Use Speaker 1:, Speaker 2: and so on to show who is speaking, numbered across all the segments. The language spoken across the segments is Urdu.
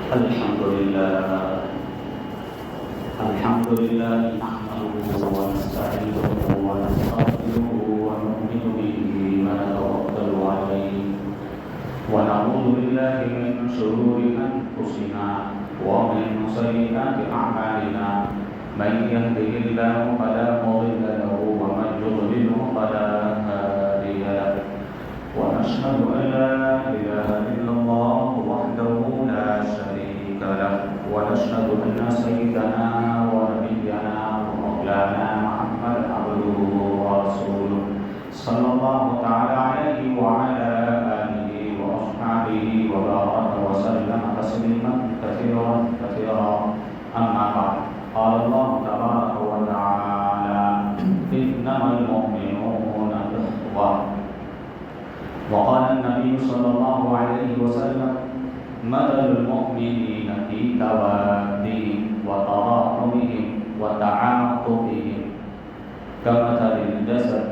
Speaker 1: الحمد لله نحمده ونستعينه ونستغفره ونؤمن به ونتوكل عليه ونعوذ بالله من شرور أنفسنا ومن سيئات أعمالنا من يهده الله فلا مضل له ومن يضلل فلا هادي له ونشهد أن لا إله إلا الله وحده لا شريك له ونشهد أن سيدنا ونبينا ومولانا محمد عبده ورسوله صلى الله تعالى عليه وعلى آله وأصحابه وبارك وسلم تسليما كثيرا كثيرا أما بعد قال الله تبارك وتعالى إنما المؤمنون إخوة وقال النبي صلى الله عليه وسلم مثل المؤمنين في توادهم وتراحمهم وتعاطفهم كمثل الجسد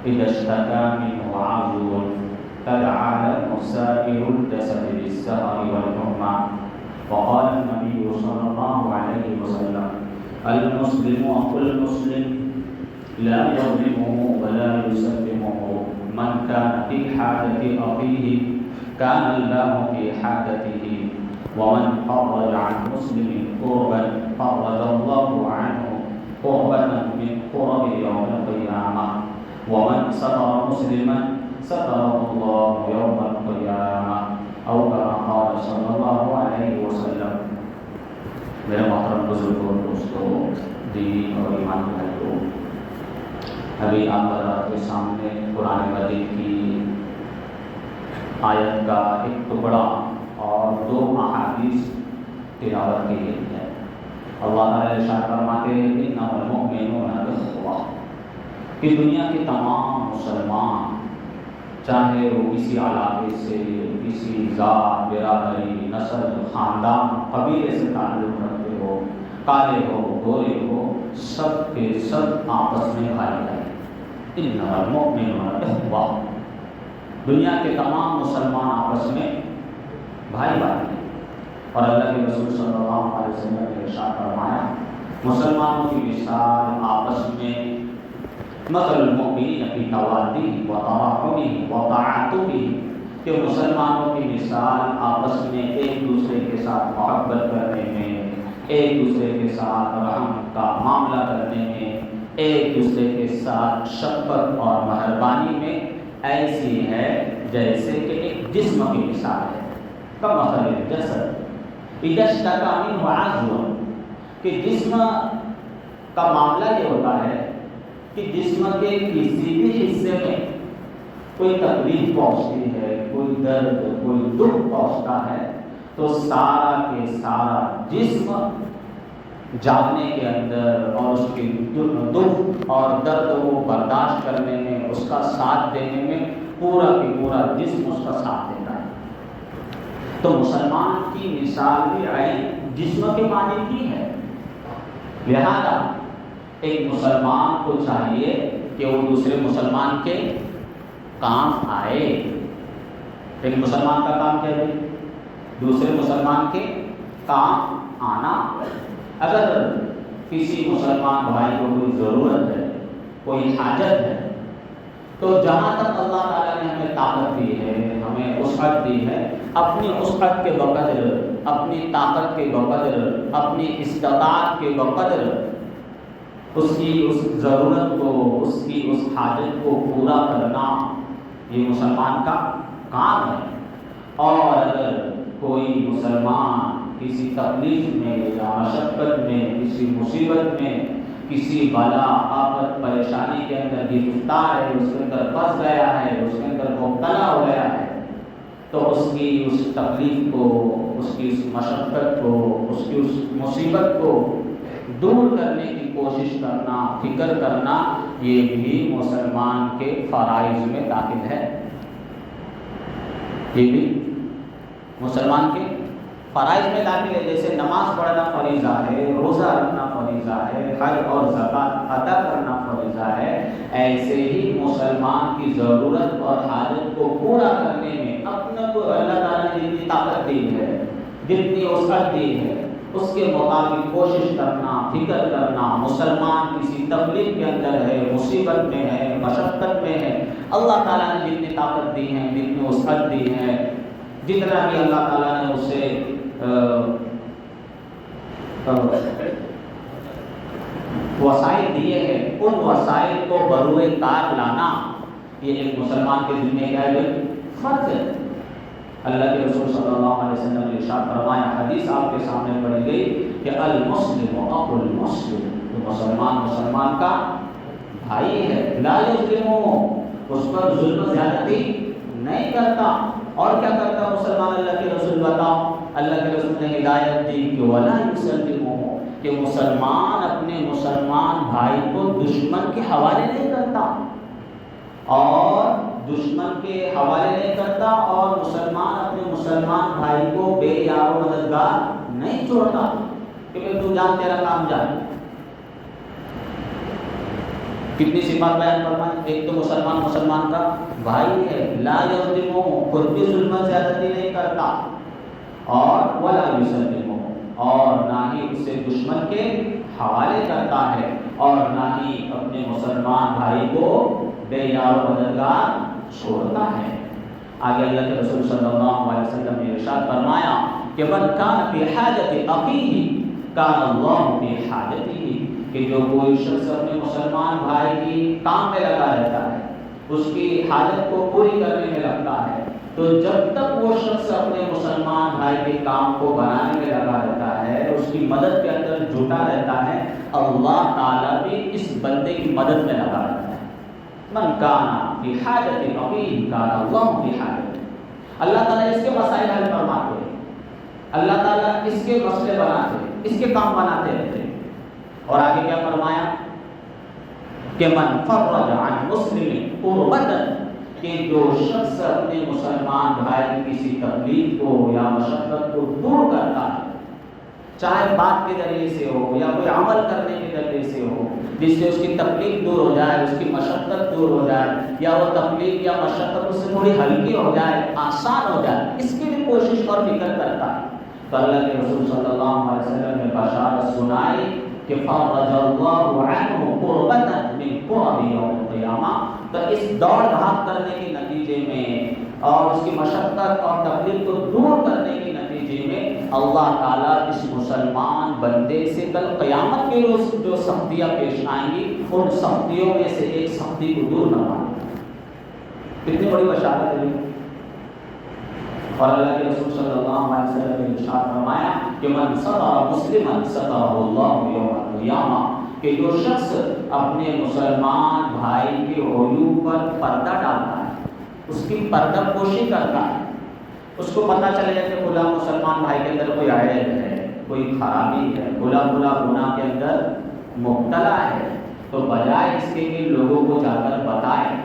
Speaker 1: إذا اشتكى منه عضو تداعى له سائر الجسد بالسهر والحمى وقال النبي صلى الله عليه وسلم المسلم أخو المسلم لا يظلمه ولا يسلمه من كان في حاجة أخيه كان الله في حاجته ومن فرج عن مسلم كربا فرج الله عنه كربا من كرب يوم القيامة ومن ستر مسلما ستره الله يوم القيامة أو كما قال صلى الله عليه وسلم. میرے محترم بزرگوں دوستوں دینی اور ایمانی بھائیوں، ابھی آپ حضرات کے سامنے قرآن مجید کی آیت کا ایک ٹکڑا اور 2 احادیث تلاوت کی گئی ہے. اللہ تعالیٰ ارشاد فرماتے ہیں انما المؤمنون اخوہ، کہ دنیا کے تمام مسلمان چاہے وہ کسی علاقے سے، کسی ذات، برادری، نسل، خاندان، قبیلے سے تعلق رکھتے ہو، کالے ہو، گورے ہو، سب کے سب آپس میں بھائی بھائی. انما المؤمنون اخوہ، دنیا کے تمام مسلمان آپس میں بھائی بھائی ہیں. اور اللہ کے رسول صلی اللہ علیہ وسلم نے ارشاد فرمایا مسلمانوں کی مثال آپس میں مثل المؤمنین فی توادهم وتراحمهم وتعاطفهم، کہ مسلمانوں کی مثال آپس میں ایک دوسرے کے ساتھ محبت کرنے میں، ایک دوسرے کے ساتھ رحم کا معاملہ کرنے میں، ایک دوسرے کے ساتھ شفقت اور مہربانی میں ایسی ہے جیسے کہ ایک جسم کی مثال ہے. کمثل الجسد اذا اشتكى منه عضو، کہ جسم کا معاملہ یہ ہوتا ہے کہ جسم کے کسی بھی حصے میں کوئی تکلیف پہنچتی ہے، کوئی درد، کوئی دکھ پہنچتا ہے تو سارا کے سارا جسم جاگنے کے اندر اور اس کی دکھ اور درد کو برداشت کرنے میں، اس کا ساتھ دینے میں پورا کی پورا جسم اس کا ساتھ دیتا ہے. تو مسلمان کی مثال بھی عین جسم کے مانند کی ہے. لہذا ایک مسلمان کو چاہیے کہ وہ دوسرے مسلمان کے کام آئے. ایک مسلمان کا کام کیا ہے؟ دوسرے مسلمان کے کام آنا. اگر کسی مسلمان بھائی کو کوئی ضرورت ہے، کوئی حاجت ہے، تو جہاں تک اللہ تعالیٰ نے ہمیں طاقت دی ہے، ہمیں وسعت دی ہے، اپنی وسعت کے بقدر، اپنی طاقت کے بقدر، اپنی استطاعت کے بقدر اس کی اس ضرورت کو، اس کی اس حاجت کو پورا کرنا یہ مسلمان کا کام ہے. اور اگر کوئی مسلمان کسی تکلیف میں یا مشقت میں، کسی مصیبت میں، کسی بلا آفت پریشانی کے اندر گرفتار ہے، اس کے اندر پھنس گیا ہے، اس کے اندر مبتلا ہو گیا ہے، تو اس کی اس تکلیف کو، اس کی اس مشقت کو، اس کی اس مصیبت کو دور کرنے کی کوشش کرنا، فکر کرنا، یہ بھی مسلمان کے فرائض میں داخل ہے. یہ بھی مسلمان کے فرائض میں داخل ہے. جیسے نماز پڑھنا فریضہ ہے، روزہ رکھنا فریضہ ہے، حج اور زکوٰۃ ادا کرنا فریضہ ہے، ایسے ہی مسلمان کی ضرورت اور حاجت کو پورا کرنے میں اپنے کو اللہ تعالیٰ نے جتنی طاقت دی ہے، جتنی وسعت دی ہے اس کے مطابق کوشش کرنا، فکر کرنا. مسلمان کسی تکلیف کے اندر ہے، مصیبت میں ہے، مشقت میں ہے، اللہ تعالیٰ نے جتنی طاقت دی ہے، جتنی وسعت دی ہے، جتنا بھی اللہ تعالیٰ نے اسے وسائل دیے ہیں، ان وسائل کو بروئے کار لانا یہ ایک مسلمان کے ذمہ کیا ہے؟ فرض ہے. اللہ کے رسول صلی اللہ علیہ وسلم نے ارشاد فرمایا، حدیث آپ کے سامنے پڑھی گئی کہ المسلم اخو المسلم، تو مسلمان کا بھائی ہے. لا یظلمہ، اس پر ظلم زیادتی نہیں کرتا. اور کیا کرتا مسلمان؟ اللہ کے رسول بتاؤ، اللہ کے رسول نے ہدایت دی کہ ولا یسلمہ، کہ مسلمان اپنے مسلمان بھائی کو دشمن کے حوالے نہیں کرتا، اور دشمن کے حوالے نہیں کرتا، اور مسلمان اپنے مسلمان بھائی کو بے یار و مددگار نہیں چھوڑتا کہ بھئی تو جان تیرا کام جان. کتنی صفات بیان فرمائیں. ایک تو مسلمان کا بھائی ہے، لا یظلمہ، خود بھی ظلم زیادتی نہیں کرتا، اور ولا یسلمہ، اور نہ ہی اسے دشمن کے حوالے کرتا ہے، اور نہ ہی اپنے مسلمان بھائی کو بے یار و مددگار چھوڑتا ہے. آگے اللہ کے رسول صلی اللہ علیہ وسلم نے ارشاد فرمایا کہ من کان فی حاجت اخیہ کان اللہ فی حاجتہ، کہ جو کوئی شخص اپنے مسلمان بھائی کی کام میں لگا رہتا ہے، اس کی حاجت کو پوری کرنے میں لگتا ہے، تو جب تک وہ شخص اپنے مسلمان بھائی کے کام کو بنانے میں لگا رہتا ہے، اس کی مدد کے اندر جھوٹا رہتا ہے، اللہ تعالیٰ بھی اس بندے کی مدد میں لگا رہتا ہے. من کان فی حاجت اخیہ کان اللہ فی حاجتہ. اللہ تعالیٰ اس کے مسائل حل فرماتے ہیں، اللہ تعالیٰ اس کے مسئلے بناتے ہیں، اس کے کام بناتے رہتے ہیں. اور آگے کیا فرمایا کہ من فرج عن مسلم کربۃ، کہ جو شخص اپنے مسلمان بھائی کی کسی تکلیف کو یا مشقت کو دور کرتا ہے، چاہے بات کے ذریعے سے ہو یا کوئی عمل کرنے کے ذریعے سے ہو، جس سے اس کی تکلیف دور ہو جائے، اس کی مشقت دور ہو جائے، یا وہ تکلیف یا مشقت اس سے تھوڑی ہلکی ہو جائے، آسان ہو جائے، اس کی بھی کوشش اور فکر کرتا ہے، تو اللہ کے رسول صلی اللہ علیہ وسلم نے بشارت سنائی کہ فرج اللہ عنہ قربۃ من قرب یوم القیامہ. تو اس دوڑ بھاگ کرنے کے نتیجے میں اور اس کی مشقت اور تکلیف کو دور کرنے کے نتیجے میں اللہ تعالیٰ اس مسلمان بندے سے کل قیامت کے روز جو سختیاں پیش آئیں گی، ان سختیوں میں سے ایک سختی کو دور نہ کرے. کتنی بڑی بشارت ہے. اور اللہ کے رسول صلی اللہ علیہ وسلم نے ارشاد فرمایا کہ من ستر مسلما سترہ اللہ یوم القیامہ، کہ جو شخص اپنے مسلمان بھائی کے عیوب پر پردہ ڈالتا ہے، اس کی پردہ پوشی کرتا ہے، اس کو پتہ چلے گا کہ فلاں مسلمان بھائی کے اندر کوئی عیب ہے، کوئی خرابی ہے، فلاں گناہ کے اندر مبتلا ہے، تو بجائے اس کے کہ لوگوں کو جا کر بتائے،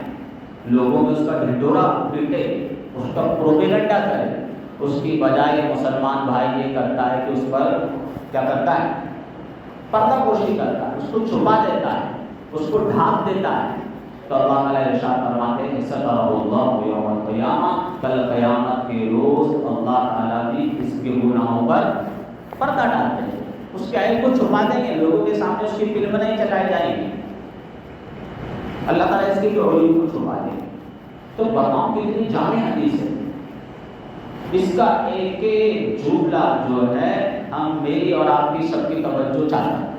Speaker 1: لوگوں میں اس کا ڈھنڈورا پیٹے، اس کا پروپیگنڈا کرے، اس کی بجائے مسلمان بھائی یہ کرتا ہے کہ اس پر کیا کرتا ہے؟ پردہ پوشی کرتا ہے، اس کو چھپا دیتا ہے، اس کو ڈھانپ دیتا ہے. تو اللہ تعالیٰ ارشاد فرماتے ہیں سترہ اللہ یوم القیامہ، کل قیامت کے روز اللہ تعالیٰ بھی اس کے گناہوں پر پردہ ڈالتے ہیں، اس کے عیب کو چھپا دیں گے، لوگوں کے سامنے اس کی فلم نہیں چلائی جائے گی، اللہ تعالیٰ اس کے عیوب کو چھپا دیں گے. تو بتاؤں کتنی جامع حدیث ہے. اس کا ایک ایک جملہ جو ہے ہم میری اور آپ کی سب کی توجہ چاہتا ہے،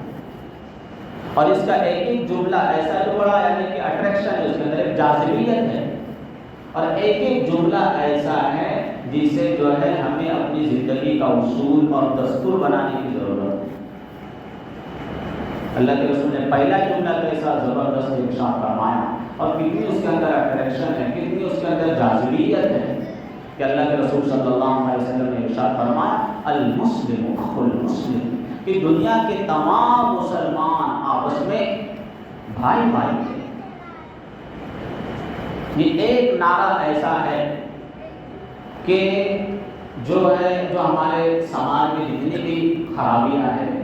Speaker 1: اور اس کا ایک ایک جملہ ایسا جو بڑا یعنی کہ اٹریکشن ہے، اس کے اندر ایک جاذبیت ہے، اور ایک ایک جملہ ایسا ہے جسے جو ہے ہمیں اپنی زندگی کا اصول اور دستور بنانے کی ضرورت ہے. اللہ کے رسول نے پہلا جملہ کیسا زبردست ارشاد فرمایا، اور کتنی اس کے اندر اٹریکشن ہے، کتنی اس کے اندر جاذبیت ہے کہ اللہ کے رسول صلی اللہ علیہ وسلم نے ارشاد فرمایا المسلم اخو المسلم، کہ دنیا کے تمام مسلمان آپس میں بھائی بھائی ہیں. یہ ایک نعرہ ایسا ہے کہ جو ہمارے سماج میں جتنی بھی خرابیاں ہیں،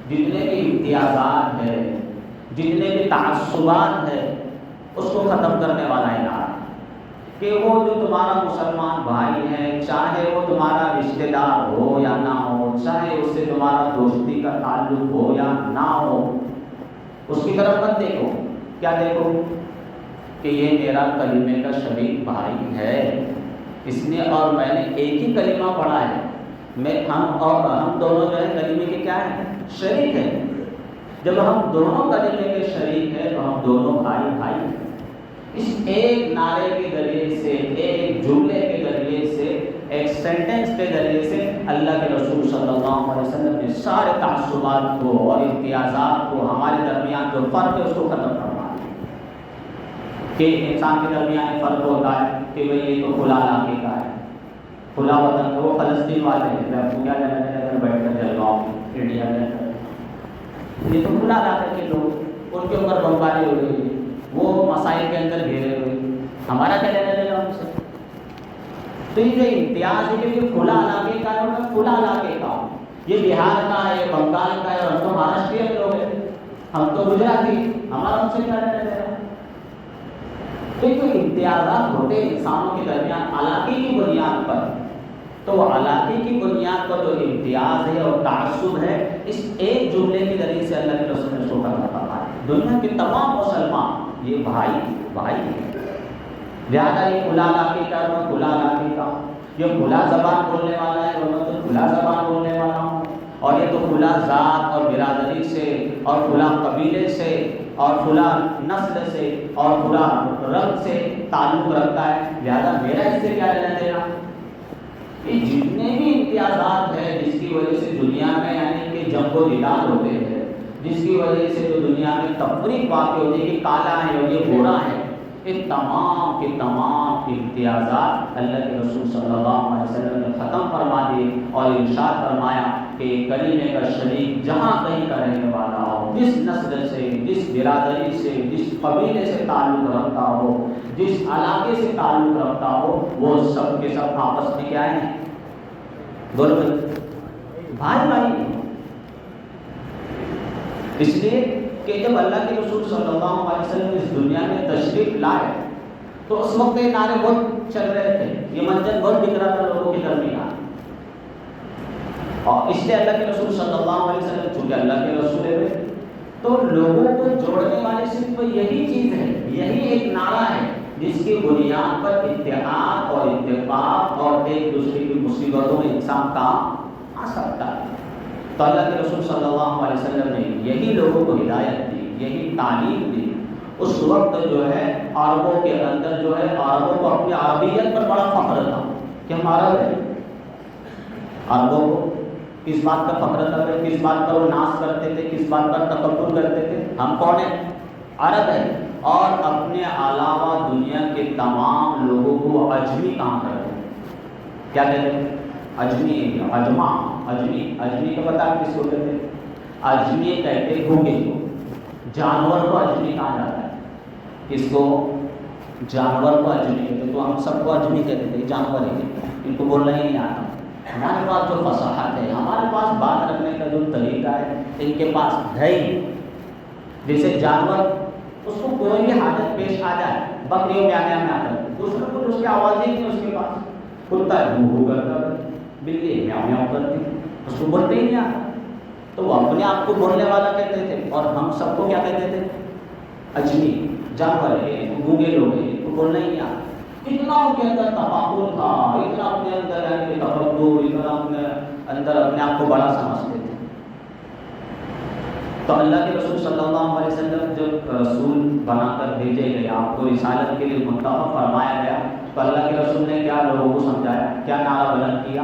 Speaker 1: جتنے بھی امتیازات ہیں، جتنے بھی تعصبات ہیں، اس کو ختم کرنے والا نعرہ. کہ وہ جو تمہارا مسلمان بھائی ہے، چاہے وہ تمہارا رشتہ دار ہو یا نہ ہو، چاہے اس سے تمہارا دوستی کا تعلق ہو یا نہ ہو، اس کی طرف مت دیکھو. کیا دیکھو؟ کہ یہ میرا کلمے کا شریک بھائی ہے، اس نے اور میں نے ایک ہی کلمہ پڑھا ہے، ہم دونوں جو ہے کلمے کے کیا ہیں؟ شریک ہیں. جب ہم دونوں کلمے کے شریک ہیں تو ہم دونوں بھائی بھائی ہیں. اس ایک نعرے کے ذریعے سے، ایک جملے کے ذریعے سے، ایک سینٹنس کے ذریعے سے اللہ کے رسول صلی اللہ علیہ وسلم نے سارے تعصبات کو اور امتیازات کو، ہمارے درمیان جو فرق ہے اس کو ختم کروا دیا. کہ انسان کے درمیان فرق ہوتا ہے کہ بھئی یہ تو کھلا علاقے کا ہے، کھلا وطن، وہ فلسطین والے ہیں، میں آپ کو کیا لینا دینا بیٹھ کر جلواؤں انڈیا میں. یہ تو کھلا علاقے کے لوگ، ان کے اوپر بمباری ہو رہی ہے، وہ مسائل کے اندر گھیرے ہوئے، ہمارا کیا لینا دینا ان سے؟ تو یہ جو امتیاز ہے کہ یہ کھلا علاقے کا ہے اور میں کھلا علاقے کا ہوں، یہ بہار کا ہے، یہ بنگال کا ہے، اور ہم تو مہاراشٹرین لوگ ہیں، ہم تو گجراتی، ہمارا ان سے کیا لینا دینا؟ تو یہ جو امتیازات ہوتے ہیں انسانوں کے درمیان علاقے کی بنیاد پر، تو علاقے کی بنیاد پر جو امتیاز ہے اور تعصب ہے، اس ایک جملے کے ذریعے سے اللہ کے رسول نے شوکر کرتا ہے. دنیا کے تمام مسلمان یہ بھائی بھائی ہیں. لہٰذا یہ کھلا علاقے کا ہے، میں کھلا علاقے کا ہوں، یہ کھلا زبان بولنے والا ہے اور میں تو کھلا زبان بولنے والا ہوں، اور یہ تو کھلا ذات اور برادری سے اور کھلا قبیلے سے اور کھلا نسل سے اور کھلا رنگ سے تعلق رکھتا ہے. لہٰذا میرا اس سے کیا لینا دینا؟ یہ جتنے بھی امتیازات ہیں جس کی وجہ سے دنیا میں یعنی کہ جنگ و جدال ہوتے ہیں، جس کی وجہ سے جو دنیا میں تفریق واقع ہوتی ہے کہ کالا ہے اور یہ گورا ہے، یہ تمام کے تمام امتیازات اللہ کے رسول صلی اللہ علیہ وسلم نے ختم فرما دیے اور ارشاد فرمایا کہ کلمے کا شریک جہاں کہیں کا رہنے والا ہو، جس نسل سے، جس برادری سے، جس قبیلے سے تعلق رکھتا ہو، جس علاقے سے تعلق رکھتا ہو، وہ سب کے سب آپس میں کیا ہیں؟ بولو بھائی بھائی. اس لیے کہ جب اللہ کے رسول صلی اللہ علیہ وسلم اس دنیا میں تشریف لائے تو اس وقت یہ نعرے بہت چل رہے تھے، یہ منظر بہت دکھ رہا تھا لوگوں کے درمیان. اور اس لیے اللہ کے رسول صلی اللہ علیہ وسلم چونکہ اللہ کے رسول ہے تو لوگوں کو جوڑنے والی صرف یہی چیز ہے، یہی ایک نعرہ ہے جس کی بنیاد پر اتحاد اور اتفاق اور ایک دوسرے کی مصیبتوں میں انسان کام آ سکتا ہے. تو اللہ کے رسول صلی اللہ علیہ وسلم نے یہی لوگوں کو ہدایت دی، یہی تعلیم دی. اس وقت جو ہے عربوں کے اندر جو ہے عربوں کو اپنی عربیت پر بڑا فخر تھا کہ ہم عرب ہیں. عربوں کو کس بات کا فخر تھا؟ کس بات پر وہ ناز کرتے تھے، کس بات پر تکبر کرتے تھے؟ ہم کون ہیں؟ عرب ہیں. اور اپنے علاوہ دنیا کے تمام لوگوں کو اجمی کہاں کرتے ہیں؟ کیا کہتے ہیں؟ اجمی، اجما، اجمی کا پتہ کس کو کہتے ہیں؟ اجمی کہتے ہیں گونگے کو. جانور کو اجمی کہا جاتا ہے. کس کو؟ جانور کو اجمی کہتے ہیں. تو ہم سب کو اجمی کہتے تھے، جانور ہی ان کو بولنا ہی نہیں آتا. ہمارے پاس جو فصاحت ہے، ہمارے پاس بات رکھنے کا جو طریقہ ہے، ان کے پاس ہے ہی. جیسے جانور اس کو کوئی بھی حاجت پیش آ جائے، بکریوں میں آنے میں آتا ہے، دوسرے کو اس کی آواز ہی نہیں اس کے پاس. کتا ہے بھو کرتا ہے، بلی میاؤ میاؤ کرتی، اس کو بولتے ہی نہیں آتا. تو وہ اپنے آپ کو بولنے والا کہتے تھے اور ہم سب کو کیا کہتے تھے؟ اجمی، جانور ہے، گونگے لوگ ہیں، ان کو بولنا ہی نہیں آتا. اتنا ان کے اندر تفاخر تھا، اتنا اپنے اندر تفکر، اتنا اپنے اندر اپنے آپ کو بڑا سمجھتے تھے. تو اللہ کے رسول صلی اللہ علیہ وسلم جب رسول بنا کر بھیجے گئے، آپ کو رسالت کے لیے منتخب فرمایا گیا، تو اللہ کے رسول نے کیا لوگوں کو سمجھایا، کیا نعرہ بلند کیا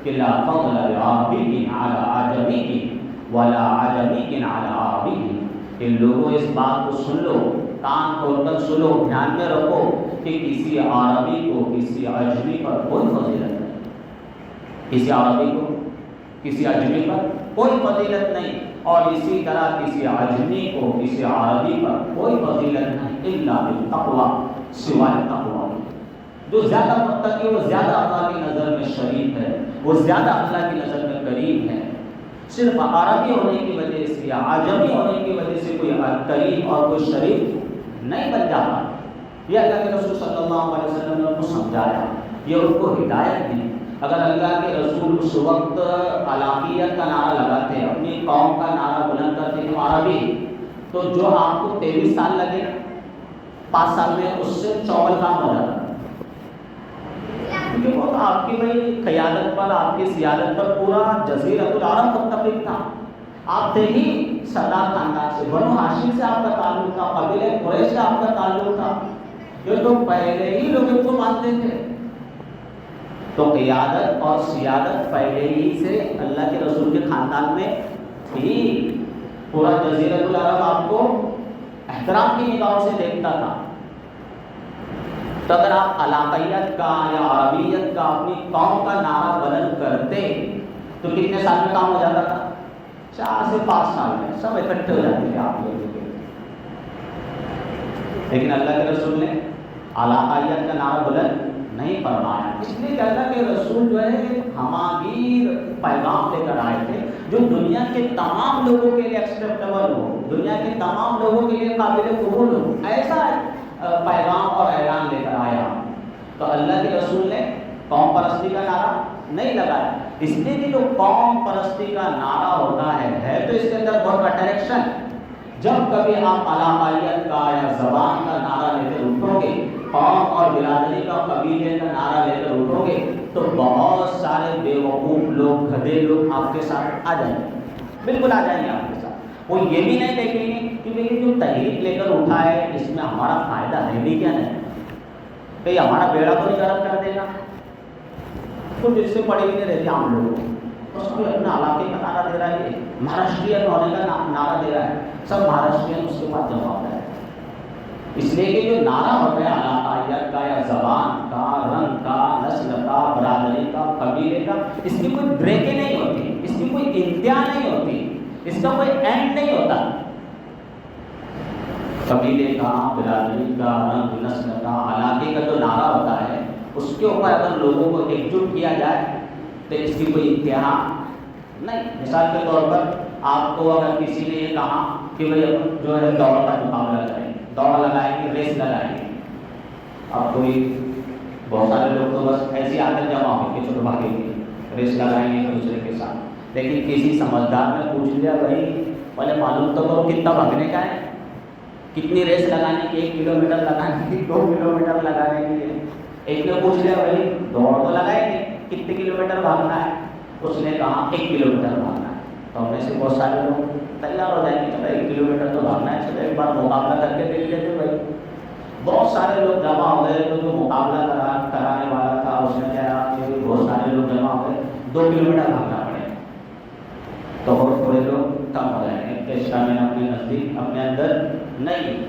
Speaker 1: کہ لا فضل لعربی علی اعجمی ولا عجمی علی عربی. کہ لوگوں اس بات کو سن لو، کان کھول کر سنو، دھیان میں رکھو کہ کسی عربی کو کسی اجمی پر کوئی فضیلت نہیں. کسی عربی کو کسی اجمی پر کوئی فضیلت نہیں، اور اسی طرح کسی اجمی کو کسی عربی پر کوئی فضیلت نہیں الا بالتقوی، سوائے تقوی. جو زیادہ متقی وہ زیادہ اللہ کی نظر میں شریف ہے، وہ زیادہ اللہ کی نظر میں قریب ہے. صرف عربی ہونے کی وجہ سے یا عجمی ہونے کی وجہ سے کوئی قریب اور کوئی شریف نہیں بن جاتا. یہ اللہ کے رسول صلی اللہ علیہ وسلم نے ان کو سمجھایا، یہ ان کو ہدایت دی۔ اگر اللہ کے رسول اس وقت علاقیت کا نعرہ لگاتے، اپنی قوم کا نعرہ بلند کرتے کہ عربی، تو جو آپ کو 23 سال لگے 5 سال میں اس سے 54 کام ہو جاتا، کیونکہ وہ تو آپ کی بھائی قیادت پر، آپ کی سیادت پر پورا جزیرۃ العرب متفق تھا۔ آپ تھے ہی سردار خاندان سے، بنو ہاشم سے آپ کا تعلق تھا، قبیلہ قریش سے آپ کا تعلق تھا، یہ تو پہلے ہی لوگ ان کو مانتے تھے۔ تو قیادت اور سیادت پہلے ہی سے اللہ کے رسول کے خاندان میں تھی، پورا جزیرۃ العرب آپ کو احترام کی نگاہوں سے دیکھتا تھا۔ تو اگر آپ علاقیت کا یا عربیت کا اپنی قوم کا نعرہ بلند کرتے تو کتنے سال میں کام ہو جاتا تھا؟ 4 سے 5 سال میں سب اکٹھے ہو جاتے تھے آپ لوگوں کے۔ لیکن اللہ کے رسول نے علاقیت کا نعرہ بلند نہیں فرمایا، اس لیے کہ اللہ کے رسول جو ہے ہماگیر پیغام لے کر آئے تھے جو دنیا کے تمام لوگوں کے لیے ایکسیپٹیبل ہو، دنیا کے تمام لوگوں کے لیے قابل قبول ہو، ایسا پیغام اور اعلان لے کر آیا۔ تو اللہ کے رسول نے قوم پرستی کا نعرہ نہیں لگایا، اس لیے کہ جو قوم پرستی کا نعرہ ہوتا ہے تو اس کے اندر بہت اٹریکشن۔ جب کبھی آپ علاقائیت کا یا زبان کا نعرہ لے کر اٹھو گے، قوم اور برادری کا، قبیلے کا نعرہ لے کر اٹھو گے، تو بہت سارے بیوقوف لوگ، گدھے لوگ آپ کے ساتھ آ جائیں گے، بالکل آ جائیں گے آپ کے ساتھ۔ وہ یہ بھی نہیں دیکھیں گے کہ یہ جو تحریک لے کر اٹھا ہے اس میں ہمارا فائدہ ہے بھی کیا نہیں، کہ ہمارا بیڑا تو نہیں غرق کر دے گا۔ کچھ اس سے پڑے بھی نہیں رہتے عام لوگ، اس کو اپنا علاقے کا نعرہ دے رہا ہے، مہاراشٹرین ہونے کا نعرہ دے رہا ہے، سب مہاراشٹرین اس کے پاس جمع ہوتا ہے۔ اس لیے کہ جو نعرہ ہوتا ہے علاقائیت کا یا زبان کا، رنگ کا، نسل کا، برادری کا، قبیلے کا، اس کی کوئی بریکیں نہیں ہوتی، اس کی کوئی انتہا نہیں ہوتی، اس کا کوئی اینڈ نہیں ہوتا۔ قبیلے کا، برادری کا، رنگ نسل کا، علاقے کا جو نعرہ ہوتا ہے اس کے اوپر اگر لوگوں کو ایک جٹ کیا جائے تو اس کی کوئی انتہا نہیں۔ مثال کے طور پر آپ کو اگر کسی نے یہ کہا کہ بھائی جو ہے دوڑ کا مقابلہ کریں، دوڑ لگائیں گے، ریس لگائیں گے، اب کوئی بہت سارے لوگ تو بس ایسے آ کر جمع ہو کے چلو بھاگیں گے، ریس لگائیں گے ایک دوسرے کے ساتھ۔ لیکن کسی سمجھدار نے پوچھ لیا بھائی پہلے معلوم تو کرو کتنا بھاگنے کا ہے، کتنی ریس لگانے کی، 1 کلومیٹر لگانے کی، 2 کلومیٹر لگانے کی ہے۔ ایک نے پوچھ لیا بھائی دوڑ تو لگائیں گے، کتنے کلومیٹر بھاگنا ہے؟ اس نے کہا 1 کلومیٹر بھاگنا ہے۔ تو ہم میں سے بہت سارے لوگ تیار ہو جائیں گے، چلو 1 کلومیٹر تو بھاگنا ہے، چلو ایک بار مقابلہ کر کے دیکھ لیتے بھائی۔ بہت سارے لوگ جمع ہو گئے، تو جو مقابلہ کرانے والا تھا اس نے کہا کہ بہت سارے لوگ جمع ہو گئے، 2 کلومیٹر بھاگنا پڑے گا۔ تو بہت تھوڑے لوگ کم ہو جائیں گے کہ اسٹیمنا اپنے نزدیک اپنے اندر نہیں،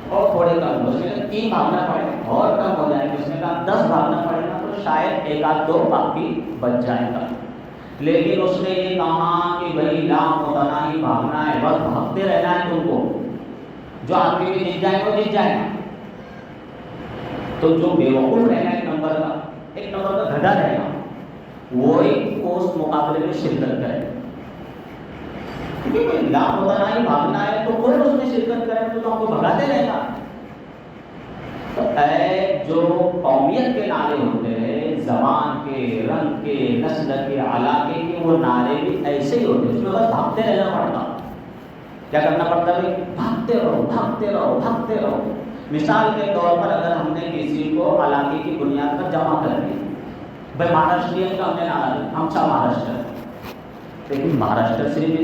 Speaker 1: اور تھوڑے کم، اس نے کہا 3 بھاگنا پڑے اور کم ہو جائیں گے، اس نے کہا 10 بھاگنا پڑے گا تو شاید 1 آدھ 2 باقی بچ جائیں گا۔ لیکن اس نے یہ کہا کہ بھائی لام متناہی بھاگنا ہے، بس بھاگتے رہنا ہے تم کو، جو آپ کے بھی جیت جائے گا وہ جیت جائے گا۔ تو جو بیوقوف رہنا ایک نمبر کا گدھا رہے گا، وہی اس مقابلے میں شرکت کرے گا۔ کیونکہ لام متناہی بھاگنا ہے تو کوئی اس میں شرکت کرے تو ہم کو بھگاتے رہے گا۔ تو اے جو قومیت کے نعرے ہوتے ہیں، زبان کے، رنگ کے، نسل کے، علاقے کے، وہ نعرے بھی ایسے ہی ہوتے ہیں، اس میں بس بھاگتے رہنا پڑتا۔ کیا کرنا پڑتا ہے؟ بھاگتے رہو، بھاگتے رہو، بھاگتے رہو۔ مثال کے طور پر اگر ہم نے کسی کو علاقے کی بنیاد پر جمع کر دیا، بھائی مہاراشٹرین کا ہم نے نعرہ دیا، ہم 6 مہاراشٹر، لیکن مہاراشٹر صرف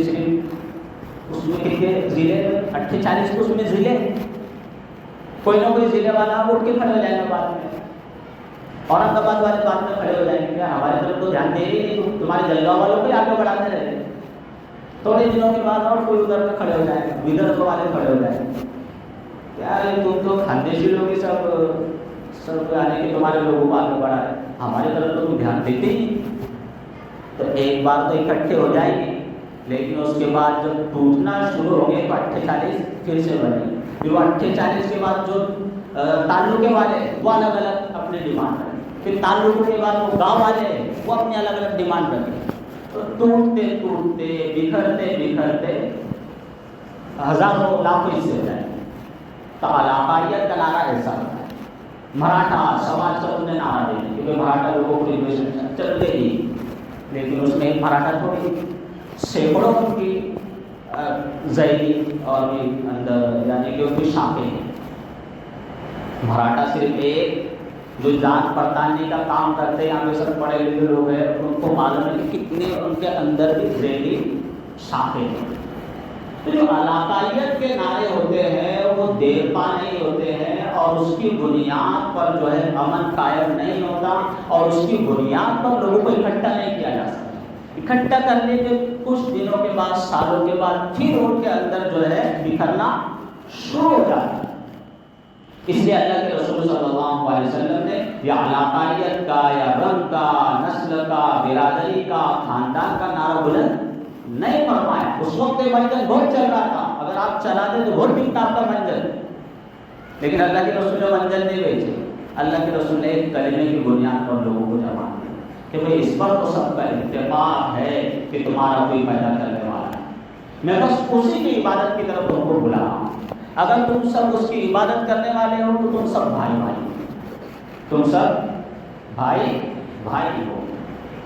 Speaker 1: اس میں کتنے ضلع، 48 اس میں ضلع، کوئی نہ کوئی ضلع والا اٹھ کے کھڑے ہو جائیں گے بعد میں، اورنگ آباد والے بعد میں کھڑے ہو جائیں گے، ہمارے طرف تو دھیان دے ہی نہیں، تمہارے جلگاؤں والوں کو ہی آگے بڑھاتے رہتے ہیں۔ تھوڑے دنوں کے بعد اور کوئی ادھر میں کھڑے ہو جائیں گے، ودربھ والے کھڑے ہو جائیں گے، یار تم تو خاندیشی لوگ ہی سب آنے کے تمہارے لوگوں کو آگے بڑھا ہے، ہمارے طرف تو تم دھیان دیتے ہی۔ تو ایک بار تو اکٹھے ہو جائیں گے، لیکن اس کے بعد جب ٹوٹنا شروع ہوں گے تو 48 پھر سے بنے گے، پھر وہ 48 کے بعد جو تعلقے والے وہ الگ الگ اپنے ڈیمانڈ رکھیں، پھر تعلقوں کے بعد وہ گاؤں والے وہ اپنے الگ الگ ڈیمانڈ رکھیں، تو ٹوٹتے ٹوٹتے بکھرتے بکھرتے ہزاروں لاکھوں حصے ہو جائیں گے۔ تو علاقائیت کا نعرہ ایسا ہوتا ہے. مراٹھا سماج سب نے نعرہ دے دیا کیونکہ مراٹھا لوگوں کو ریزرویشن چل رہی، لیکن اس میں ایک مراٹھا تھوڑی، سینکڑوں ان کی ذیلی اور بھی اندر یعنی کہ ان کی شاخیں ہیں. مراٹھا صرف ایک جو جانچ پڑتالنے کا کام کرتے ہیں، یہاں پہ سب پڑھے لکھے لوگ ہیں، ان کو معلوم ہے کہ کتنے ان کے اندر بھی ذیلی شاخیں ہیں. تو جو علاقائیت کے نعرے ہوتے ہیں وہ دیر پا نہیں ہوتے ہیں، اور اس کی بنیاد پر جو ہے امن قائم نہیں ہوتا، اور اس کی بنیاد پر لوگوں کو اکٹھا نہیں کیا جا سکتا. اکٹھا کرنے کے کچھ دنوں کے بعد، سالوں کے بعد پھر ان کے اندر جو ہے بکھرنا شروع ہو جاتا ہے. اس لیے اللہ کے رسول صلی اللہ علیہ وسلم نے یا علاقائیت کا، یا رنگ کا، نسل کا، برادری کا، خاندان کا نعرہ بلند نہیں فرمایا. اس وقت منجن بہت چل رہا تھا، اگر آپ چلا دیں تو بہت ٹکتا آپ کا منجن، لیکن اللہ کے رسول نے منجن نہیں بیچے. اللہ کے رسول نے ایک کلمے کی بنیاد پر لوگوں کو جمع کیا کہ بھئی اس پر تو سب کا اتفاق ہے کہ تمہارا کوئی پیدا کرنے والا ہے، میں بس اسی کی عبادت کی طرف تم کو بلا رہا ہوں. اگر تم سب اس کی عبادت کرنے والے ہو تو تم سب بھائی بھائی، تم سب بھائی بھائی ہو.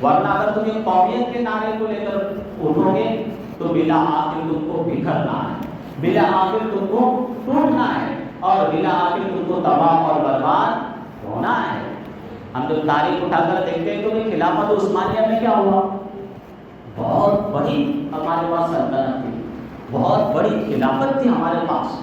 Speaker 1: ورنہ اگر تم یہ قومیت کے نعرے کو لے کر اٹھو گے تو بلا آخر تم کو بکھرنا ہے، بلا آخر تم کو ٹوٹنا ہے، اور بلا آخر تم کو تباہ اور برباد ہونا ہے. ہم جب تاریخ اٹھا کر دیکھتے ہیں تو کہ خلافت عثمانیہ میں کیا ہوا؟ بہت بڑی ہمارے پاس سلطنت تھی، بہت بڑی خلافت تھی ہمارے پاس.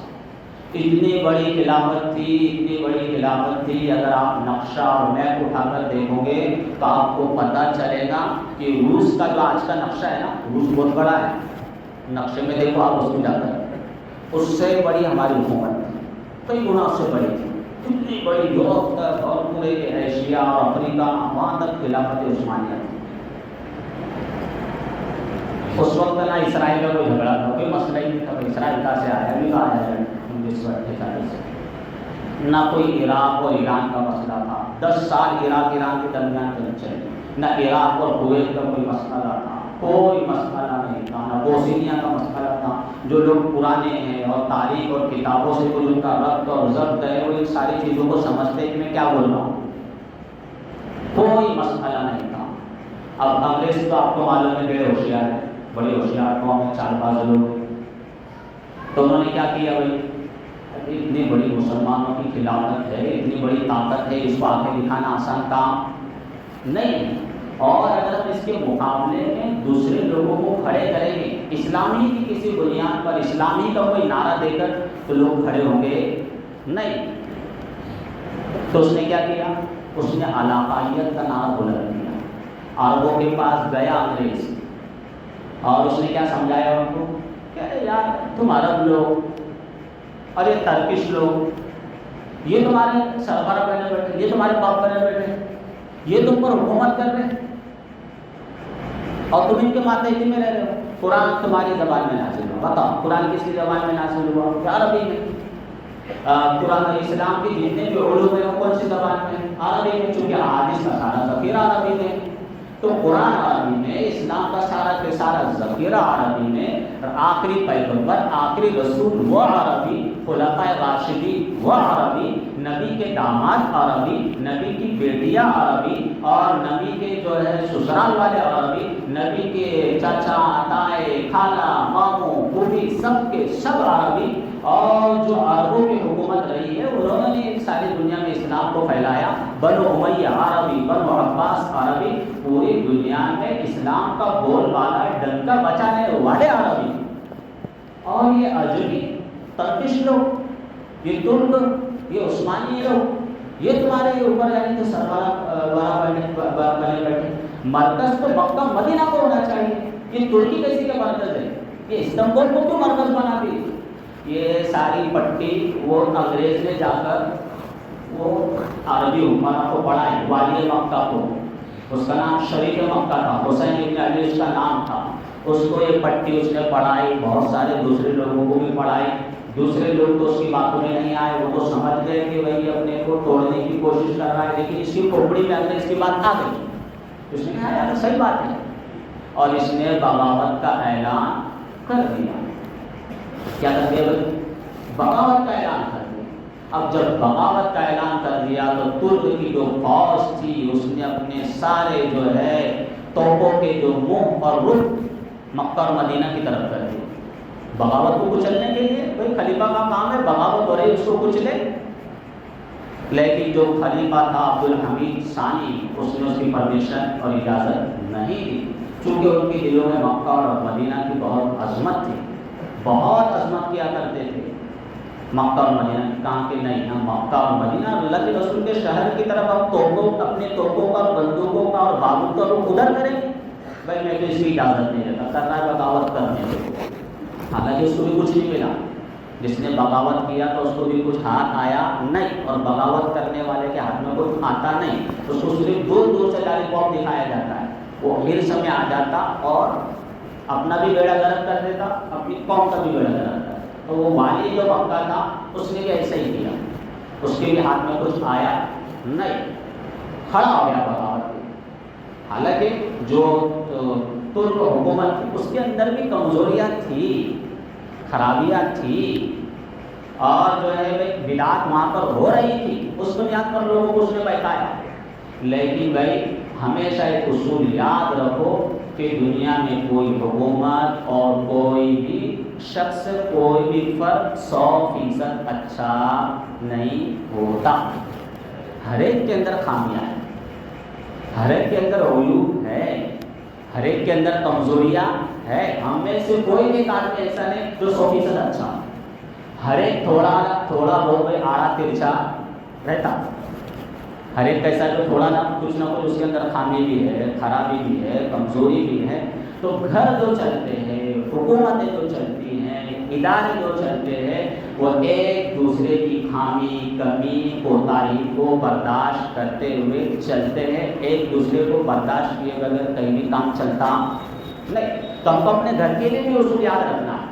Speaker 1: اتنی بڑی خلافت تھی، اتنی بڑی خلافت تھی، اگر آپ نقشہ اور میپ اٹھا کر دیکھو گے تو آپ کو پتہ چلے گا کہ روس کا جو آج کا نقشہ ہے نا، روس بہت بڑا ہے، نقشے میں دیکھو آپ اس میں جا کر، اس سے بڑی ہماری حکومت تھی، کئی گنا اس سے بڑی تھی. اتنی بڑی یورپ تک اور پورے ایشیا اور افریقہ وہاں تک خلافت عثمانیہ تھی. اس وقت نہ اسرائیل کا کوئی جھگڑا تھا، کوئی مسئلہ ہی نہیں تھا، اسرائیل کا سے آیا بھی کہا ہے 1948 سے. نہ کوئی عراق اور ایران کا مسئلہ تھا، 10 سال عراق ایران کے درمیان جنگ چلی. نہ عراق اور کویت کا کوئی مسئلہ تھا، کوئی مسئلہ نہیں تھا. نہ بوسنیا کا مسئلہ تھا. جو لوگ پرانے ہیں اور تاریخ اور کتابوں سے کچھ ان کا ربط اور ضبط ہے، وہ ان ساری چیزوں کو سمجھتے ہیں کہ میں کیا بول رہا ہوں. کوئی مسئلہ نہیں تھا. اب انگریز تو آپ کو معلوم ہے بڑے ہوشیار ہے، بڑے ہوشیار قوم ہے، چال باز لوگ. تو انہوں نے کیا کیا بھائی، اتنی بڑی مسلمانوں کی خلافت ہے، اتنی بڑی طاقت ہے، اس کو آگے دکھانا آسان کام نہیں. اور اگر ہم اس کے مقابلے میں دوسرے لوگوں کو کھڑے کریں گے اسلامی کی کسی بنیاد پر، اسلامی کا کوئی نعرہ دے کر، تو لوگ کھڑے ہوں گے نہیں. تو اس نے کیا کیا، اس نے علاقائیت کا نعرہ بلند کیا. عربوں کے پاس گیا انگریز، اور اس نے کیا سمجھایا ان کو کہ یار تم عرب لوگ اور یہ ترکش لوگ، یہ تمہارے سربراہ بنے بیٹھے، یہ تمہارے باپ بنے بیٹھے، یہ تم پر حکومت کر رہے ہیں، اور تم ان کے ماتحتی میں رہ رہے ہو. قرآن تمہاری زبان میں نازل ہوا، بتاؤ قرآن کس کی زبان میں نازل ہوا؟ عربی میں. قرآن اسلام کی جتنے بھی علوم ہیں وہ کون سی زبان میں؟ عربی میں، چونکہ احادیث کا سارا ذخیرہ عربی میں. تو قرآن عربی میں، اسلام کا سارا کے سارا ذخیرہ عربی میں، آخری پیغمبر، آخری رسول وہ عربی، خلفائے راشدین وہ عربی، نبی کے داماد عربی، نبی کی بیٹیاں عربی، اور نبی کے جو ہے سسرال والے عربی، نبی کے چچا، تائے، خالہ، ماموں، پھوپھی، سب کے سب عربی. اور جو عربوں کی حکومت رہی ہے انہوں نے ساری دنیا میں اسلام کو پھیلایا. بنو امیہ عربی، بنو عباس عربی، پوری دنیا میں اسلام کا بول بالا ڈنکا بچانے والے عربی. اور یہ عجمی ترکش لوگ، یہ ترک، یہ عثمانی لوگ، یہ تمہارے اوپر یعنی کہ سربراہ بنے بیٹھے. مرکز تو مکہ مدینہ کو ہونا چاہیے. یہ ترکی کیسی کا مرکز ہے؟ یہ استنبول کو کیوں مرکز بنا دی؟ یہ ساری پٹی وہ انگریز نے جا کر وہ عربی حکمراں کو پڑھائی. والی مکہ کو، اس کا نام شریف مکہ تھا، حسین ابن علی اس کا نام تھا. اس کو یہ پٹی اس نے پڑھائی، بہت سارے دوسرے لوگوں کو بھی پڑھائی. دوسرے لوگ تو اس کی باتوں میں نہیں آئے، وہ تو سمجھ گئے کہ بھائی اپنے کو توڑنے کی کوشش کر رہا ہے، لیکن اس کی کھوپڑی میں اندر اس کی بات آ گئی. اس نے کہا یار صحیح بات ہے، اور اس نے بغاوت کا اعلان کر دیا. کیا کر دیا بھائی؟ بغاوت کا اعلان کر دیا. اب جب بغاوت کا اعلان کر دیا تو ترک کی جو فوج تھی اس نے اپنے سارے جو ہے توپوں کے جو منہ اور رخ مکہ اور مدینہ کی طرف کر دیے بغاوت کو کچلنے کے لیے. بھائی خلیفہ کا کام ہے بغاوت ہو رہی اس کو کچلے. لیکن جو خلیفہ تھا عبد الحمید ثانی اس نے اس کی پرمیشن اور اجازت نہیں دی، چونکہ ان کے دلوں میں مکہ اور مدینہ کی بہت عظمت تھی، بہت عظمت کیا کرتے تھے مکہ اور مدینہ. کہاں کہ نہیں ہم مکہ اور مدینہ اللہ کے رسول کے شہر کی طرف ہم توپوں اپنے توپوں کا بندوقوں کا اور بارود کا رخ ادھر کریں گے. بھائی میں تو اس کی اجازت نہیں دیتا، کرنا ہے بغاوت کرنے کو. حالانکہ اس کو بھی کچھ نہیں ملا، جس نے بغاوت کیا تو اس کو بھی کچھ ہاتھ آیا نہیں، اور بغاوت کرنے والے کے ہاتھ میں کچھ آتا نہیں. اس کو صرف دور دور سے لالی پاپ دکھایا جاتا ہے، وہ ہرس میں آ جاتا اور اپنا بھی بیڑا غرق کر دیتا، اپنی قوم کا بھی بیڑا غرق کر دیتا. تو وہ والی جو مکہ تھا اس نے بھی ایسا ہی کیا، اس کے بھی ہاتھ میں کچھ آیا نہیں، کھڑا ہو گیا بغاوت. حالانکہ جو ترک حکومت تھی اس کے اندر بھی کمزوریاں تھی، خرابیاں تھی، اور جو ہے بدعات وہاں پر ہو رہی تھی. اس بنیاد پر لوگوں کو اس نے بہتایا. لیکن بھائی ہمیشہ ایک اصول یاد رکھو کہ دنیا میں کوئی حکومت اور کوئی بھی شخص کوئی بھی فرد 100% اچھا نہیں ہوتا. ہر ایک کے اندر خامیاں ہیں، ہر ایک کے اندر عیوب ہے، ہر ایک کے اندر کمزوریاں ہے. ہم میں سے کوئی بھی آدمی ایسا نہیں جو 100% اچھا. ہر ایک تھوڑا بہت آڑا ترچھا رہتا. ہر ایک ایسا جو تھوڑا نہ کچھ اس کے اندر خامی بھی ہے، خرابی بھی ہے، کمزوری بھی ہے. تو گھر جو چلتے ہیں، حکومتیں جو چلتی ہیں، ادارے جو چلتے ہیں، وہ ایک دوسرے کی خامی، کمی، کوتاہی کو برداشت کرتے ہوئے چلتے ہیں. ایک دوسرے کو برداشت کیے بغیر کہیں بھی کام چلتا نہیں. تو ہم کو اپنے گھر کے لیے بھی اصول یاد رکھنا ہے،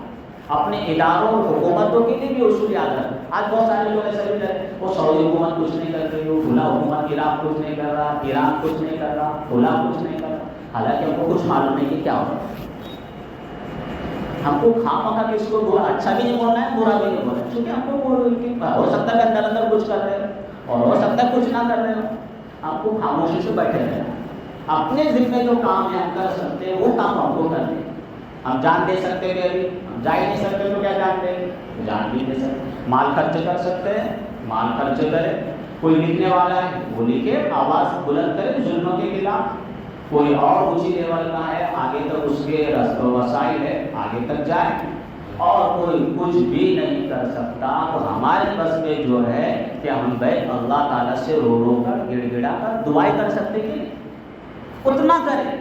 Speaker 1: اپنے اداروں اور حکومتوں کے لیے بھی اصول یاد رکھنا. آج بہت سارے لوگ ایسے بھی رہتے وہ سعودی حکومت کچھ نہیں کر رہی، وہ کھلا حکومت عراق کچھ نہیں کر رہا، ایران کچھ نہیں کر رہا، کھلا کچھ نہیں کر رہا. حالانکہ ہم کو کچھ معلوم نہیں کہ کیا ہو رہا ہے. ہم کو خواہ مخواہ کسی کو برا اچھا بھی نہیں بولنا ہے، برا بھی نہیں بولنا ہے، کیونکہ ہم کو ہو سکتا ہے اندر اندر کچھ کر رہے ہو اور ہو سکتا ہے کچھ نہ کر رہے ہو. آپ کو خاموشی سے بیٹھے رہنا. اپنے ذمے جو کام ہے ہم کر سکتے ہیں وہ کام ہم کو کرنے. ہم جان دے سکتے ہیں، ابھی ہم جا ہی نہیں سکتے تو کیا جان دیں، جان بھی دے سکتے. مال خرچ کر سکتے ہیں، مال خرچ کرے. کوئی لکھنے والا ہے وہ لکھے، آواز بلند کرے ظلموں کے خلاف. کوئی اور اونچی لیول کا ہے، آگے تک اس کے وسائل ہے، آگے تک جائے. اور کوئی کچھ بھی نہیں کر سکتا تو ہمارے بس میں جو ہے کہ ہم بیٹھ اللہ تعالیٰ سے رو کر گڑ گڑا کر دعائیں کر سکتے کہ اتنا کریں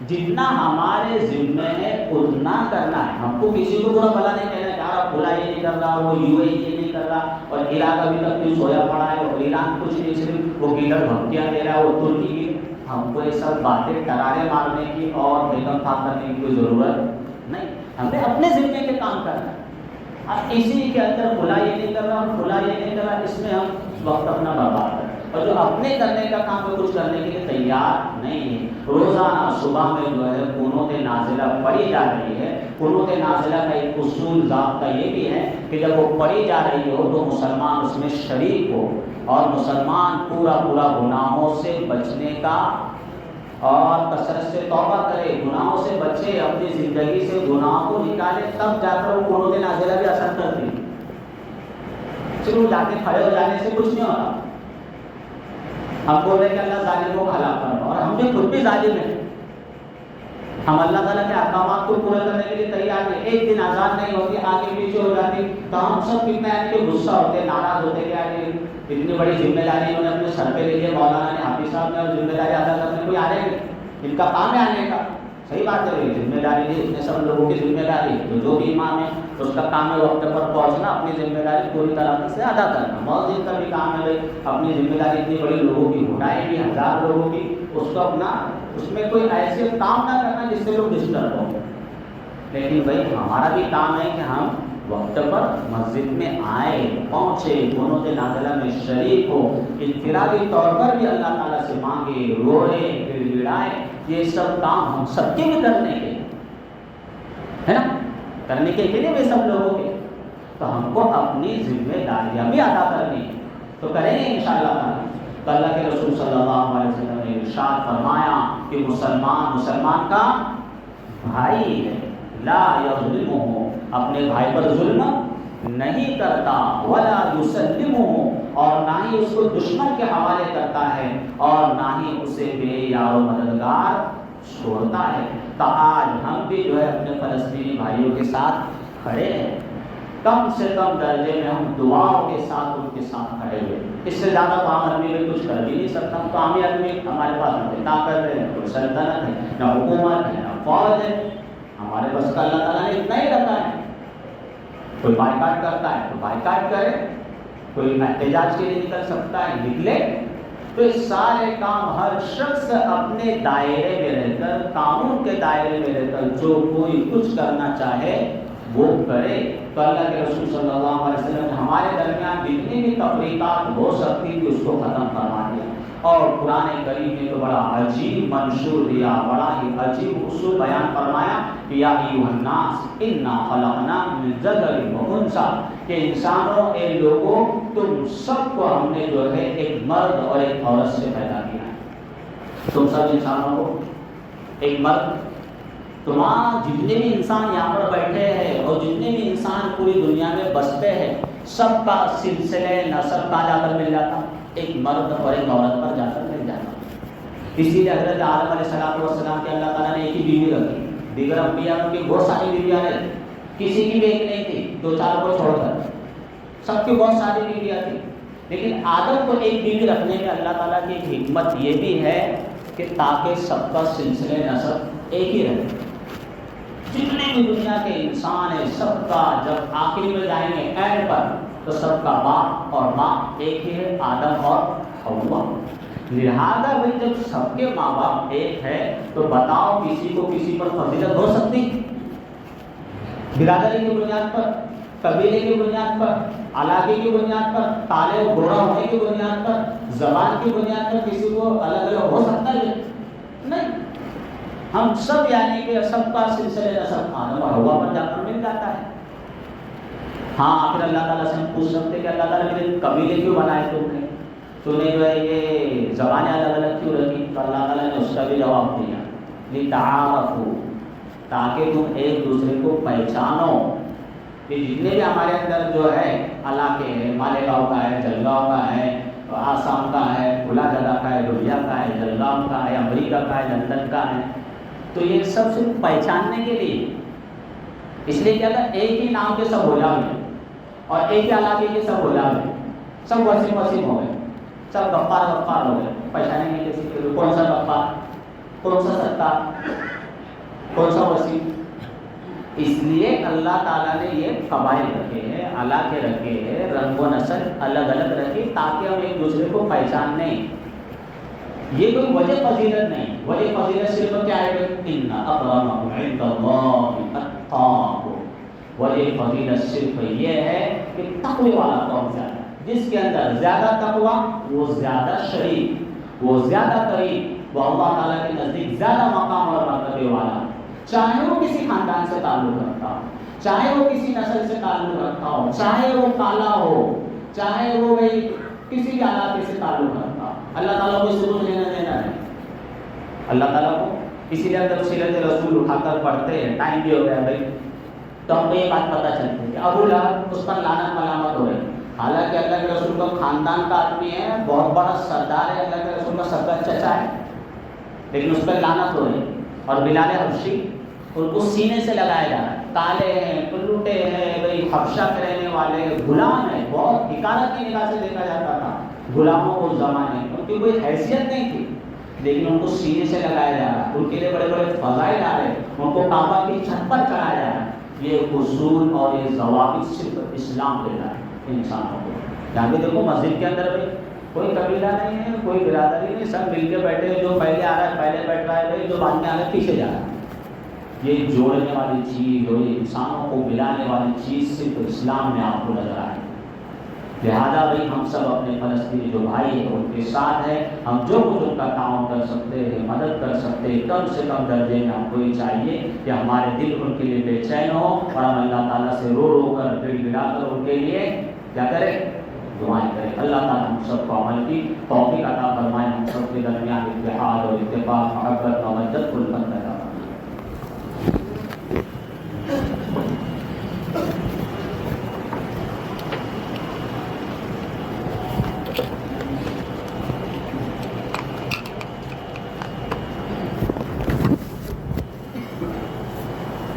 Speaker 1: جتنا ہمارے ذمے ہے، اتنا کرنا ہے. ہم کو کسی کو برا بھلا نہیں کہنا کہ آپ کھلا یہ نہیں کر رہا، وہ یو اے یہ نہیں کر رہا، اور عراق ابھی تک کوئی سویا پڑا ہے، اور ایران کچھ نہیں، صرف وہ کدھر دھمکیاں دے رہا ہے، وہ ترکی کی. ہم کو یہ سب باتیں ٹرارے مارنے کی اور بیگم خان کرنے کی کوئی ضرورت نہیں. ہمیں اپنے ذمے کے کام کرنا ہے. اب اسی کے اندر کھلا یہ نہیں کر رہا اور کھلا یہ نہیں کر رہا، اس میں ہم وقت اپنا برباد کریں. اور جو اپنے کرنے کا کام ہے کچھ کرنے کے لیے تیار نہیں ہے. روزانہ صبح میں جو ہے قنوت نازلہ پڑھی جا رہی ہے. قنوت نازلہ کا ایک اصول ضابطہ یہ بھی ہے کہ جب وہ پڑھی جا رہی ہو تو مسلمان اس میں شریک ہو، اور مسلمان پورا گناہوں سے بچنے کا اور کثرت سے توبہ کرے، گناہوں سے بچے، اپنی زندگی سے گناہوں کو نکالے. تب جا کر وہ قنوت نازلہ بھی اثر کرتی ہے. صرف جا کے کھڑے ہو جانے سے کچھ نہیں ہوتا. ہم بول رہے کہ اللہ ظالم کو ہلاک کرنا، اور ہم بھی خود بھی ظالم ہیں. ہم اللہ تعالیٰ کے احکامات کو پورا کرنے کے لیے تیار ہیں. ایک دن آزاد نہیں ہوتی، آگے پیچھے ہو جاتی تو ہم سب کتنے کہ غصہ ہوتے، ناراض ہوتے کہ یار اتنی بڑی ذمہ داری انہوں نے اپنے سر پہ لے لی. مولانا نے، حافظ صاحب نے ذمہ داری ادا کرنے کوئی آ رہے ہیں، ان کا کام ہے آنے کا. صحیح بات ہے، ذمہ داری نہیں، اس نے سب لوگوں کی ذمہ داری. تو جو بھی امام ہے اس کا کام ہے وقت پر پہنچنا، اپنی ذمہ داری پوری طرح سے ادا کرنا. مؤذن کا بھی کام ہے اپنی ذمہ داری اتنی بڑی لوگوں کی اٹھائے گی، 1000 لوگوں کی، اس کو اپنا اس میں کوئی ایسے کام نہ کرنا جس سے لوگ ڈسٹرب ہوں. لیکن بھائی ہمارا بھی کام ہے کہ ہم وقت پر مسجد میں آئے، پہنچے، قنوت نازلہ میں شریک ہو، انفرادی طور پر بھی اللہ تعالیٰ سے مانگے، روئے، گڑ گڑائے. یہ سب کام ہم سب کے بھی کرنے کے ہے نا، کرنے کے لیے بھی سب لوگوں کے. تو ہم کو اپنی ذمہ داریاں بھی ادا کرنی ہے، تو کریں گے انشاءاللہ تعالیٰ۔ تو اللہ کے رسول صلی اللہ علیہ وسلم نے ارشاد فرمایا کہ مسلمان کا بھائی ہے، لا یظلمہ، اپنے بھائی پر ظلم نہیں کرتا، ولا یسلمہ، اور نہ ہی اس کو دشمن کے حوالے کرتا ہے، اور نہ ہی اسے بے یار و مددگار چھوڑتا ہے۔ تو آج ہم بھی جو ہے اپنے فلسطینی بھائیوں کے ساتھ کھڑے ہیں، کم سے کم درجے میں ہم دعاؤں کے ساتھ ان کے ساتھ کھڑے ہوئے، اس سے زیادہ تو عام آدمی میں کچھ کر بھی نہیں سکتا۔ تو عام آدمی ہمارے پاس نہ طاقت ہے، نہ کوئی سلطنت ہے، نہ حکومت ہے، نہ فوج ہے، ہمارے بس کا اللہ تعالیٰ نے اتنا ہی رکھا ہے۔ کوئی بائیکاٹ کرتا ہے تو بائیکاٹ کرے، کوئی احتجاج کے لیے نکل سکتا ہے نکلے۔ تو یہ سارے کام ہر شخص اپنے دائرے میں رہ کر، قانون کے دائرے میں رہ کر جو کوئی کچھ کرنا چاہے وہ کرے۔ تو اللہ کے رسول صلی اللہ علیہ وسلم نے ہمارے درمیان جتنی بھی تفریقات ہو سکتی تھی اس کو ختم کروا دیا، اور قرآن کریم نے تو بڑا عجیب منشور دیا، بڑا ہی عجیب اصول بیان فرمایا کہ یا ایھا الناس انا خلقناکم من ذکر و انثی، کہ انسانوں اے لوگوں تم سب کو ہم نے جو ہے ایک مرد اور ایک عورت سے پیدا کیا ہے۔ تم سب انسانوں کو ایک مرد، تمام جتنے بھی انسان یہاں پر بیٹھے ہیں اور جتنے بھی انسان پوری دنیا میں بستے ہیں، سب کا سلسلے نسب کا جا کر مل جاتا، ایک مرد اور ایک عورت پر جا کر مل جاتا۔ اسی لیے حضرت آدم علیہ السلام کے اللہ تعالیٰ نے ایک ہی بیوی رکھی، دیگر انبیاء کی بہت ساری بیویاں رہی، کسی کی بھی ایک نہیں تھی، دو چار کو چھوڑ کر سب کی بہت ساری بیویاں تھیں، لیکن آدم کو ایک بیوی رکھنے میں اللہ تعالیٰ کی ایک حکمت یہ بھی ہے کہ تاکہ سب کا سلسلے نسب ایک ہی رہے۔ جتنے بھی دنیا کے انسان ہیں سب کا جب آخری میں جائیں گے اینڈ پر، تو سب کا باپ اور ماں ایک ہی ہے، آدم اور حوا۔ لہذا بھائی جب سب کے ماں باپ ایک ہے تو بتاؤ کسی کو کسی پر فضیلت ہو سکتی؟ برادری کی بنیاد پر، قبیلے کی بنیاد پر، علاقے کی بنیاد پر، کالے و گورا ہونے کی بنیاد پر، زبان کی بنیاد پر کسی کو الگ الگ ہو سکتا ہے؟ نہیں، ہم سب یعنی کہ سب کا سلسلے نسب آدم اور حوا پر جا کر مل جاتا ہے۔ ہاں آخر اللہ تعالیٰ سے ہم پوچھ سکتے کہ اللہ تعالیٰ میرے قبیلے کیوں بنائے تو نے جو ہے یہ زبانیں الگ الگ کیوں رکھی؟ تو اللہ تعالیٰ نے اس کا بھی جواب دیا، لِتَعَارَفُوا، تاکہ تم ایک دوسرے کو پہچانو۔ کہ جتنے بھی ہمارے اندر جو ہے علاقے ہیں، مالیگاؤں کا ہے، جلگاؤں کا ہے، آسام کا ہے، کھلا جگہ کا ہے، لدھیا کا ہے، جلگاؤں کا ہے، امریکہ کا ہے، لندن کا ہے، تو یہ سب صرف پہچاننے کے لیے، اس لیے کیا تھا ایک ہی نام کے سب ہو جاؤ اور ایک ہی علاقے کے سب ہو جاؤ، سب وسیم وسیم ہو گئے، سب غفار غفار ہو گئے، پہچانے نہیں کسی کے کون سا غفار، کون سا ستار، کون سا وسیم۔ اس لیے اللہ تعالیٰ نے یہ قبائل رکھے ہیں، علاقے رکھے ہیں، رنگ و نسل الگ الگ رکھے تاکہ ہم ایک دوسرے کو پہچان لیں۔ یہ کوئی وجہ فضیلت نہیں، وجہ فضیلت صرف کیا ہے؟ ان اکرمکم عند اللہ اتقاکم۔ وجہ فضیلت صرف یہ ہے کہ تقوی والا کون زیادہ ہے، جس کے اندر زیادہ تقوی وہ زیادہ شریف، وہ زیادہ قریب، وہ اللہ تعالیٰ کے نزدیک زیادہ مقام اور مرتبے والا، چاہے وہ کسی خاندان سے تعلق رکھتا ہو، چاہے وہ کسی نسل سے تعلق رکھتا ہو، چاہے وہ کالا ہو، چاہے وہ بھائی کسی بھی علاقے سے تعلق رکھتا ہو، اللہ تعالیٰ کو ثبوت لینا دینا ہے۔ اللہ تعالیٰ کو اسی لیے جب سیرت رسول اٹھا کر پڑھتے ہیں، ٹائم بھی ہو گیا بھائی، تو ہم کو یہ بات پتہ چلتی ہے کہ ابو لہب اس پر لعنت ملامت ہو رہی، حالانکہ اللہ کے رسول کا خاندان کا آدمی ہے، بہت بڑا سردار ہے، اللہ کے رسول کا سردار چچا ہے، لیکن اس پر لعنت ہو رہی۔ اور بلال حبشی ان کو سینے سے لگایا جا رہا ہے، کالے ہیں، پلوٹے ہیں، بھائی حبشہ کے رہنے والے غلام ہیں، بہت حقارت کی نگاہ سے دیکھا جاتا تھا غلاموں کو اس زمانے میں، ان کی کوئی حیثیت نہیں تھی، لیکن ان کو سینے سے لگایا جا رہا ہے، ان کے لیے بڑے بڑے فضائل آ رہے ہیں، ان کو کعبہ کی چھت پر چڑھایا جا رہا ہے۔ یہ اصول اور یہ ضوابط صرف اسلام دے رہا ہے انسانوں کو۔ یہاں پہ دیکھو مسجد کے اندر بھی کوئی قبیلہ نہیں ہے، کوئی برادری نہیں، سب مل کے بیٹھے ہیں، جو پہلے آ رہا ہے پہلے بیٹھ رہا ہے، جو بعد میں آ رہا ہے پیچھے جا رہا ہے۔ یہ جوڑنے والی چیز اور یہ انسانوں کو ملانے والی چیز صرف اسلام میں آپ کو نظر آئے۔ لہذا بھائی ہم سب اپنے فلسطینی جو بھائی ہیں ان کے ساتھ ہیں، ہم جو کچھ ان کا تعاون کر سکتے ہیں، مدد کر سکتے ہیں، کم سے کم درجے میں ہم کو یہ چاہیے کہ ہمارے دل ان کے لیے بے چین ہو اور ہم اللہ تعالیٰ سے رو رو کر گڑ گڑا کر ان کے لیے کیا کریں، دعائیں کریں۔ اللہ تعالیٰ ہم سب کو عمل کی توفیق عطا فرمائے، ہم سب کے درمیان اتحاد اور اتفاق، محبت، مودت، الفت پیدا